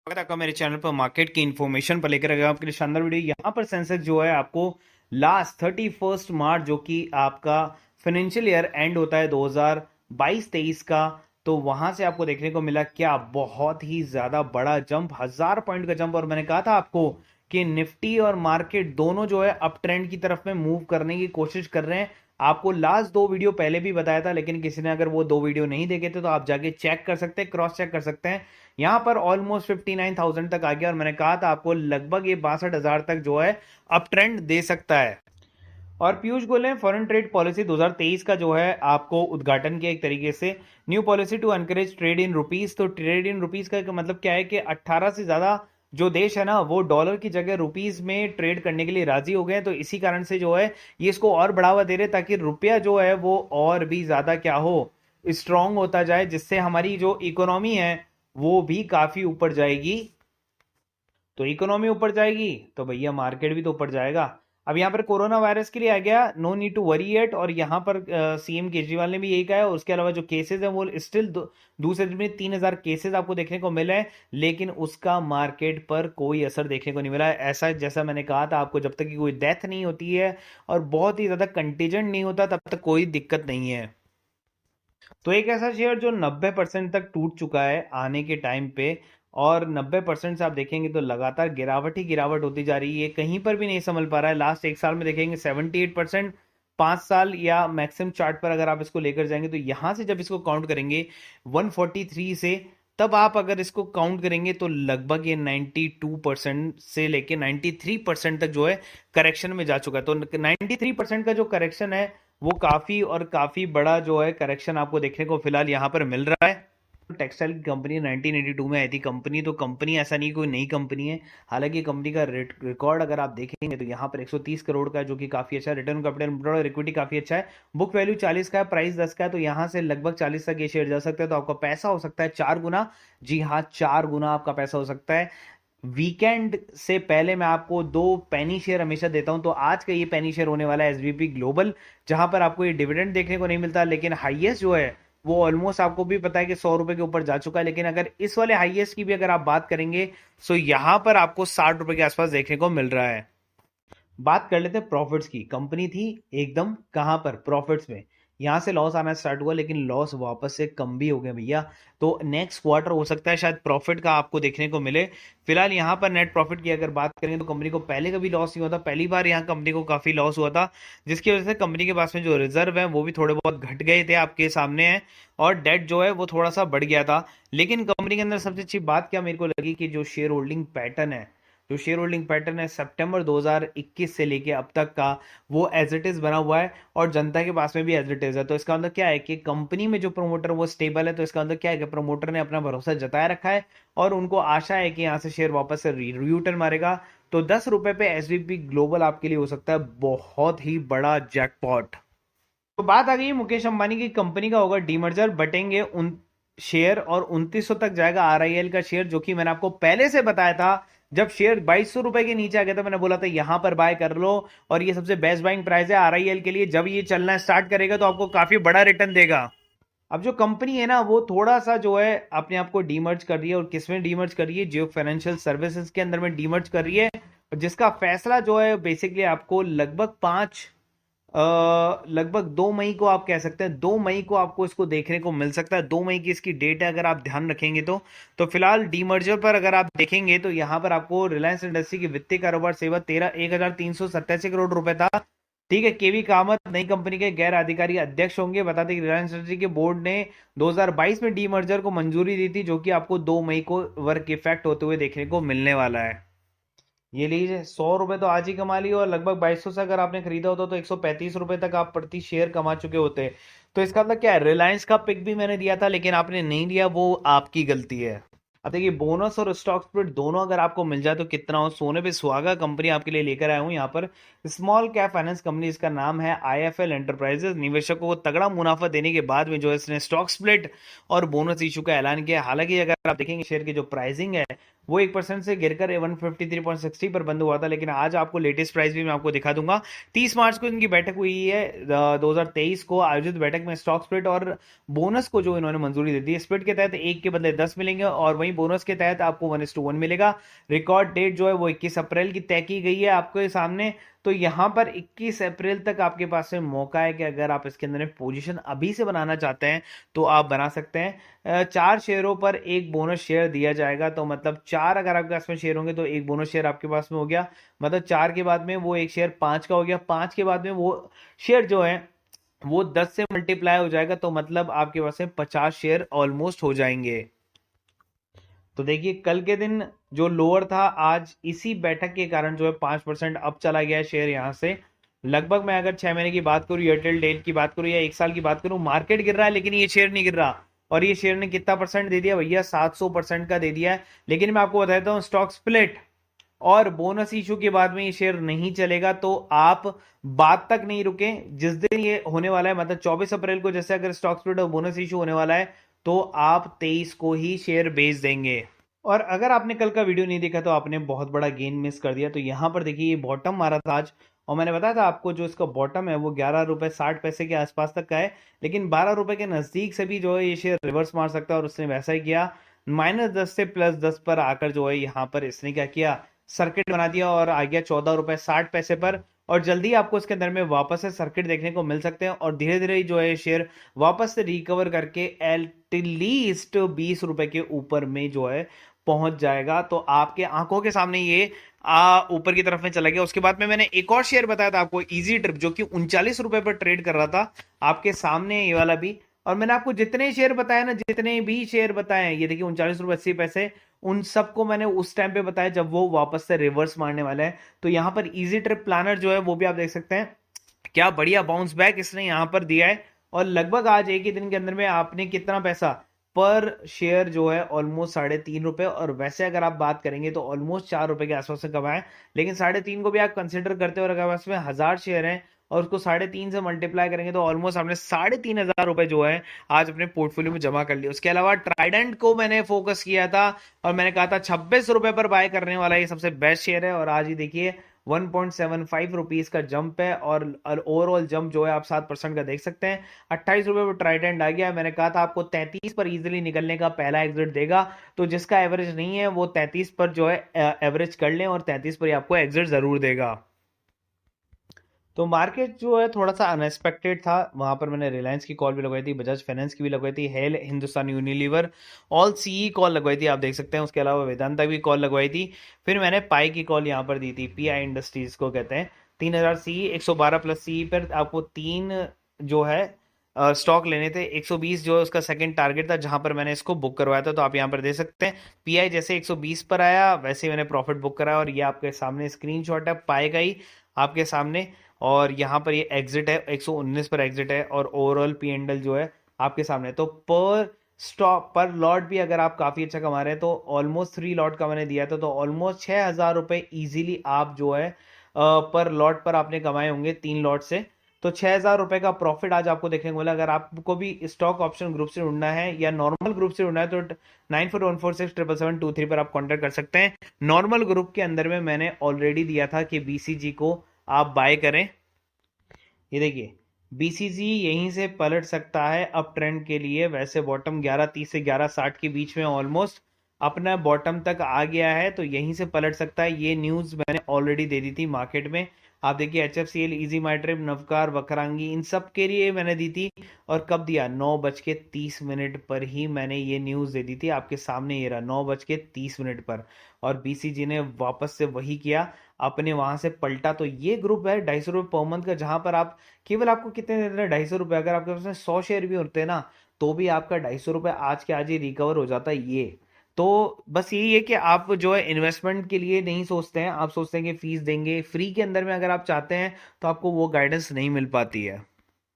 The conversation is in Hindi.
स्वागत है आपका मेरे चैनल पर मार्केट की इन्फॉर्मेशन पर लेकर आया आपके लिए शानदार वीडियो। यहाँ पर सेंसेक्स जो है आपको लास्ट 31 मार्च जो कि आपका फाइनेंशियल ईयर एंड होता है 2022-23 का, तो वहां से आपको देखने को मिला क्या बहुत ही ज्यादा बड़ा जंप, 1000 पॉइंट का जंप। और मैंने कहा था आपको कि निफ्टी और मार्केट दोनों जो है अप ट्रेंड की तरफ में मूव करने की कोशिश कर रहे हैं। आपको लास्ट दो वीडियो पहले भी बताया था, लेकिन किसी ने अगर वो दो वीडियो नहीं देखे थे तो आप जाके चेक कर सकते हैं, क्रॉस चेक कर सकते हैं। यहां पर ऑलमोस्ट 59,000 तक आ गया और मैंने कहा था आपको लगभग ये 62,000 तक जो है अप ट्रेंड दे सकता है। और पीयूष गोयल ने फॉरेन ट्रेड पॉलिसी 2023 का जो है आपको उद्घाटन किया एक तरीके से, new policy to encourage trade in rupees. तो ट्रेड इन रुपीज का मतलब क्या है कि 18 से ज्यादा जो देश है ना वो डॉलर की जगह रुपीज में ट्रेड करने के लिए राजी हो गए हैं। तो इसी कारण से जो है ये इसको और बढ़ावा दे रहे ताकि रुपया जो है वो और भी ज्यादा क्या हो, स्ट्रांग होता जाए, जिससे हमारी जो इकोनॉमी है वो भी काफी ऊपर जाएगी। तो इकोनॉमी ऊपर जाएगी तो भैया मार्केट भी तो ऊपर जाएगा। अब यहाँ पर कोरोना वायरस के लिए आ गया, no need to worry at. और यहाँ पर सीएम केजरीवाल ने भी यही कहा है। और उसके अलावा जो केसेस हैं वो स्टिल दूसरे दिन में 3,000 केसेस आपको देखने को मिले हैं, लेकिन उसका मार्केट पर कोई असर देखने को नहीं मिला है। ऐसा जैसा मैंने कहा था आपको, जब तक कि कोई डेथ नहीं होती है और बहुत ही ज्यादा कंटीजेंट नहीं होता तब तक कोई दिक्कत नहीं है। तो एक ऐसा शेयर जो 90% तक टूट चुका है आने के टाइम पे, और 90% से आप देखेंगे तो लगातार गिरावट ही गिरावट होती जा रही है, कहीं पर भी नहीं संभल पा रहा है। लास्ट एक साल में देखेंगे 78%, 5 साल या मैक्सिमम चार्ट पर अगर आप इसको लेकर जाएंगे तो यहां से जब इसको काउंट करेंगे 143 से, तब आप अगर इसको काउंट करेंगे तो लगभग ये 92% से लेके 93% तक जो है करेक्शन में जा चुका है। तो 93% का जो करेक्शन है वो काफी और काफी बड़ा जो है करेक्शन आपको देखने को फिलहाल यहाँ पर मिल रहा है। टेक्सटाइल की कंपनी 1982 में आई थी कंपनी, तो कंपनी ऐसा नहीं कोई नई कंपनी है। हालांकि कंपनी का रिकॉर्ड अगर आप देखेंगे तो यहाँ पर 130 करोड़ का है, जो कि काफी अच्छा है। रिटर्न कैपिटल और इक्विटी काफी अच्छा है। बुक वैल्यू 40 का है, प्राइस 10 का है, तो यहाँ से लगभग 40 तक ये शेयर जा सकता है। तो आपका पैसा हो सकता है 4 गुना। जी हाँ, 4 गुना आपका पैसा हो सकता है। वीकेंड से पहले मैं आपको दो पेनी शेयर हमेशा देता हूं, तो आज का ये पेनी शेयर होने वाला है एसबीपी ग्लोबल, जहां पर आपको ये डिविडेंड देखने को नहीं मिलता, लेकिन हाईएस्ट जो है वो ऑलमोस्ट आपको भी पता है कि 100 रुपए के ऊपर जा चुका है। लेकिन अगर इस वाले हाईएस्ट की भी अगर आप बात करेंगे तो यहां पर आपको 60 रुपए के आसपास देखने को मिल रहा है। बात कर लेते हैं प्रॉफिट्स की। कंपनी थी एकदम कहां पर, प्रॉफिट्स में। यहां से लॉस आना स्टार्ट हुआ, लेकिन लॉस वापस से कम भी हो गया भैया। तो नेक्स्ट क्वार्टर हो सकता है शायद प्रॉफिट का आपको देखने को मिले। फिलहाल यहां पर नेट प्रॉफिट की अगर बात करें तो कंपनी को पहले कभी लॉस नहीं हुआ था, पहली बार यहां कंपनी को काफी लॉस हुआ था, जिसकी वजह से कंपनी के पास में जो रिजर्व है वो भी थोड़े बहुत घट गए थे, आपके सामने है। और डेट जो है वो थोड़ा सा बढ़ गया था। लेकिन कंपनी के अंदर सबसे अच्छी बात क्या मेरे को लगी कि जो शेयर होल्डिंग पैटर्न है, जो शेयर होल्डिंग पैटर्न है सितंबर 2021 से लेके अब तक का, वो एज इट इज बना हुआ है और जनता के पास में भी एज इट इज है। तो इसका मतलब क्या है कि कंपनी में जो प्रमोटर वो स्टेबल है। तो इसका मतलब क्या है कि प्रमोटर ने अपना भरोसा जताया रखा है और उनको आशा है कि यहाँ से शेयर वापस से रिटर्न मारेगा। तो 10 रुपए पे एसवीपी ग्लोबल आपके लिए हो सकता है बहुत ही बड़ा जैकपॉट। तो बात आ गई मुकेश अंबानी की कंपनी का होगा डीमर्जर, बटेंगे उन शेयर और 2900 तक जाएगा आरआईएल का शेयर, जो कि मैंने आपको पहले से बताया था। जब शेयर 2200 रुपए के नीचे आ गया था मैंने बोला था यहां पर बाय कर लो, और ये सबसे बेस्ट बाइंग प्राइस है आरआईएल के लिए। जब ये चलना स्टार्ट करेगा तो आपको काफी बड़ा रिटर्न देगा। अब जो कंपनी है ना वो थोड़ा सा जो है अपने आप को डीमर्ज कर रही है, और किसमें डीमर्ज कर रही है, जियो फाइनेंशियल सर्विसेज के अंदर में डीमर्ज कर रही है, जिसका फैसला जो है बेसिकली आपको लगभग 2 मई को, आप कह सकते हैं 2 मई को आपको इसको देखने को मिल सकता है। 2 मई की इसकी डेट है अगर आप ध्यान रखेंगे तो फिलहाल डीमर्जर पर अगर आप देखेंगे तो यहां पर आपको रिलायंस इंडस्ट्री की वित्तीय कारोबार सेवा 1,387 करोड़ रुपए था। ठीक है, केवी कामत नई कंपनी के गैर अधिकारी अध्यक्ष होंगे। बता दें कि रिलायंस इंडस्ट्री के बोर्ड ने 2022 में डीमर्जर को मंजूरी दी थी, जो कि आपको 2 मई को वर्क इफेक्ट होते हुए देखने को मिलने वाला है। ये लीजिए, 100 रुपए तो आज ही कमा लिए, और लगभग 2200 से अगर आपने खरीदा होता तो 135 रुपए तक आप प्रति शेयर कमा चुके होते। तो इसका मतलब क्या है, रिलायंस का पिक भी मैंने दिया था लेकिन आपने नहीं लिया, वो आपकी गलती है। अब देखिए, बोनस और स्टॉक स्प्लिट दोनों अगर आपको मिल जाए तो कितना हो, सोने पे सुहागा कंपनी आपके लिए लेकर आया हूं यहाँ पर। स्मॉल कैप फाइनेंस कंपनी, इसका नाम है आईएफएल एंटरप्राइजेस। निवेशकों को तगड़ा मुनाफा देने के बाद में जो है इसने स्टॉक स्प्लिट और बोनस इशू का ऐलान किया। हालांकि अगर आप देखेंगे शेयर की जो प्राइसिंग है वो 1% से गिरकर 153.60 पर बंद हुआ था, लेकिन आज आपको लेटेस्ट प्राइस भी मैं आपको दिखा दूंगा। 30 मार्च को इनकी बैठक हुई है 2023 को आयोजित बैठक में स्टॉक स्प्लिट और बोनस को जो इन्होंने मंजूरी दे दी है। स्प्लिट के तहत 1 के बदले 10 मिलेंगे और वहीं बोनस के तहत आपको 1:1 मिलेगा। रिकॉर्ड डेट जो है वो 21 अप्रैल की तय की गई है आपके सामने। तो यहां पर 21 अप्रैल तक आपके पास में मौका है कि अगर आप इसके अंदर पोजीशन अभी से बनाना चाहते हैं तो आप बना सकते हैं। 4 शेयरों पर एक बोनस शेयर दिया जाएगा, तो मतलब 4 अगर आपके पास में शेयर होंगे तो एक बोनस शेयर आपके पास में हो गया, मतलब 4 के बाद में वो एक शेयर 5 का हो गया, 5 के बाद में वो शेयर जो है वो 10 से मल्टीप्लाई हो जाएगा, तो मतलब आपके पास में 50 शेयर ऑलमोस्ट हो जाएंगे। तो देखिए कल के दिन जो लोअर था, आज इसी बैठक के कारण जो है 5% अप चला गया शेयर यहाँ से। लगभग मैं अगर 6 महीने की बात करूं, एयरटेल डेल की बात करूं या 1 साल की बात करूं, मार्केट गिर रहा है लेकिन ये शेयर नहीं गिर रहा। और ये शेयर ने कितना परसेंट दे दिया भैया, 700% का दे दिया है। लेकिन मैं आपको बताता हूँ स्टॉक स्प्लिट और बोनस इशू के बाद में ये शेयर नहीं चलेगा, तो आप बात तक नहीं रुके। जिस दिन ये होने वाला है, मतलब 24 अप्रैल को जैसे अगर स्टॉक स्प्लिट और बोनस इशू होने वाला है, तो आप 23 को ही शेयर बेच देंगे। और अगर आपने कल का वीडियो नहीं देखा तो आपने बहुत बड़ा गेन मिस कर दिया। तो यहां पर देखिए ये बॉटम मारा था आज, और मैंने बताया था आपको जो इसका बॉटम है वो 11 रुपए 60 पैसे के आसपास तक का है, लेकिन 12 रुपए के नजदीक से भी जो है ये शेयर रिवर्स मार सकता है, और उसने वैसा ही किया। -10 से +10 पर आकर जो है यहाँ पर इसने क्या किया, सर्किट बना दिया और आ गया 14 रुपए 60 पैसे पर। और जल्दी आपको इसके अंदर में वापस से सर्किट देखने को मिल सकते हैं, और धीरे धीरे जो है शेयर वापस से रिकवर करके एटलीस्ट 20 रुपए के ऊपर में जो है पहुंच जाएगा। तो आपके आंखों के सामने ये ऊपर की तरफ में चला गया। उसके बाद में मैंने एक और शेयर बताया था आपको, इजी ट्रिप, जो कि 39 रुपए पर ट्रेड कर रहा था, आपके सामने ये वाला भी। और मैंने आपको जितने शेयर बताए ना, जितने भी शेयर बताए, ये देखिए 39 रुपए 80 पैसे, उन सबको मैंने उस टाइम पे बताया जब वो वापस से रिवर्स मारने वाला है। तो यहां पर इजी ट्रिप प्लानर जो है वो भी आप देख सकते हैं, क्या बढ़िया बाउंस बैक इसने यहां पर दिया है। और लगभग आज एक ही दिन के अंदर में आपने कितना पैसा पर शेयर जो है ऑलमोस्ट 3.5 रुपए, और वैसे अगर आप बात करेंगे तो ऑलमोस्ट 4 रुपए के आसपास से कमाए। लेकिन 3.5 को भी आप कंसिडर करते हो, और अगर पास में 1000 शेयर हैं और उसको 3.5 से मल्टीप्लाई करेंगे तो ऑलमोस्ट आपने 3,500 रुपए जो है आज अपने पोर्टफोलियो में जमा कर लिए। उसके अलावा ट्राइडेंट को मैंने फोकस किया था और मैंने कहा था 26 रुपए पर बाय करने वाला ये सबसे बेस्ट शेयर है, और आज ही देखिए 1.75 रुपीज का जंप है, और ओवरऑल जंप जो है आप 7% का देख सकते हैं। 28 रुपए पर ट्राइडेंट आ गया। मैंने कहा था आपको 33 पर इजीली निकलने का पहला एग्जिट देगा, तो जिसका एवरेज नहीं है वो 33 पर जो है एवरेज कर लें, और 33 पर ही आपको एग्जिट जरूर देगा। तो मार्केट जो है थोड़ा सा अनएक्सपेक्टेड था, वहां पर मैंने रिलायंस की कॉल भी लगवाई थी, बजाज फाइनेंस की भी लगवाई थी, हेल, हिंदुस्तान यूनिलीवर, ऑल सीई कॉल लगवाई थी, आप देख सकते हैं। उसके अलावा वेदांता की कॉल लगवाई थी। फिर मैंने पाई की कॉल यहाँ पर दी थी, पीआई इंडस्ट्रीज को कहते हैं। 3000 सी, 112 प्लस सी पर आपको 3 जो है स्टॉक लेने थे। 120 जो है उसका सेकंड टारगेट था, जहां पर मैंने इसको बुक करवाया था, तो आप यहाँ पर देख सकते हैं पीआई जैसे 120 पर आया वैसे ही मैंने प्रॉफिट बुक कराया, और ये आपके सामने स्क्रीनशॉट है पाएगा ही आपके सामने। और यहाँ पर ये एग्जिट है, 119 पर एग्जिट है, और ओवरऑल पी एंडल जो है आपके सामने। तो पर स्टॉक पर लॉट भी अगर आप काफी अच्छा कमा रहे हैं, तो ऑलमोस्ट 3 लॉट का मैंने दिया था, तो ऑलमोस्ट 6,000 रुपए इजीली आप जो है पर लॉट पर आपने कमाए होंगे 3 लॉट से। तो 6,000 रुपए का प्रॉफिट आज आपको देखने को मिला। अगर आपको भी स्टॉक ऑप्शन ग्रुप से जुड़ना है या नॉर्मल ग्रुप से जुड़ना है, तो 9414677723 पर आप कांटेक्ट कर सकते हैं। नॉर्मल ग्रुप के अंदर में मैंने ऑलरेडी दिया था कि बीसीजी को आप बाय करें। ये देखिए बीसीजी यहीं से पलट सकता है अप ट्रेंड के लिए। वैसे बॉटम 11.30 से 11.60 के बीच में ऑलमोस्ट अपना बॉटम तक आ गया है, तो यहीं से पलट सकता है। ये न्यूज मैंने ऑलरेडी दे दी थी मार्केट में। आप देखिए HFCL, इजी माइट्रिप, नवकार, वक्रांगी, इन सब के लिए मैंने दी थी। और कब दिया, 9:30 पर ही मैंने ये न्यूज दे दी थी आपके सामने। ये रहा 9:30 पर, और बीसीजी ने वापस से वही किया, अपने वहां से पलटा। तो ये ग्रुप है 250 रुपये पर मंथ का, जहां पर आप केवल आपको कितने दे रहे हैं, 250 रुपये। अगर आपके पास में 100 शेयर भी होते हैं ना, तो भी आपका 250 रुपये आज के आज ही रिकवर हो जाता है ये। तो बस यही है कि आप जो है इन्वेस्टमेंट के लिए नहीं सोचते हैं, आप सोचते हैं कि फीस देंगे। फ्री के अंदर में अगर आप चाहते हैं तो आपको वो गाइडेंस नहीं मिल पाती है।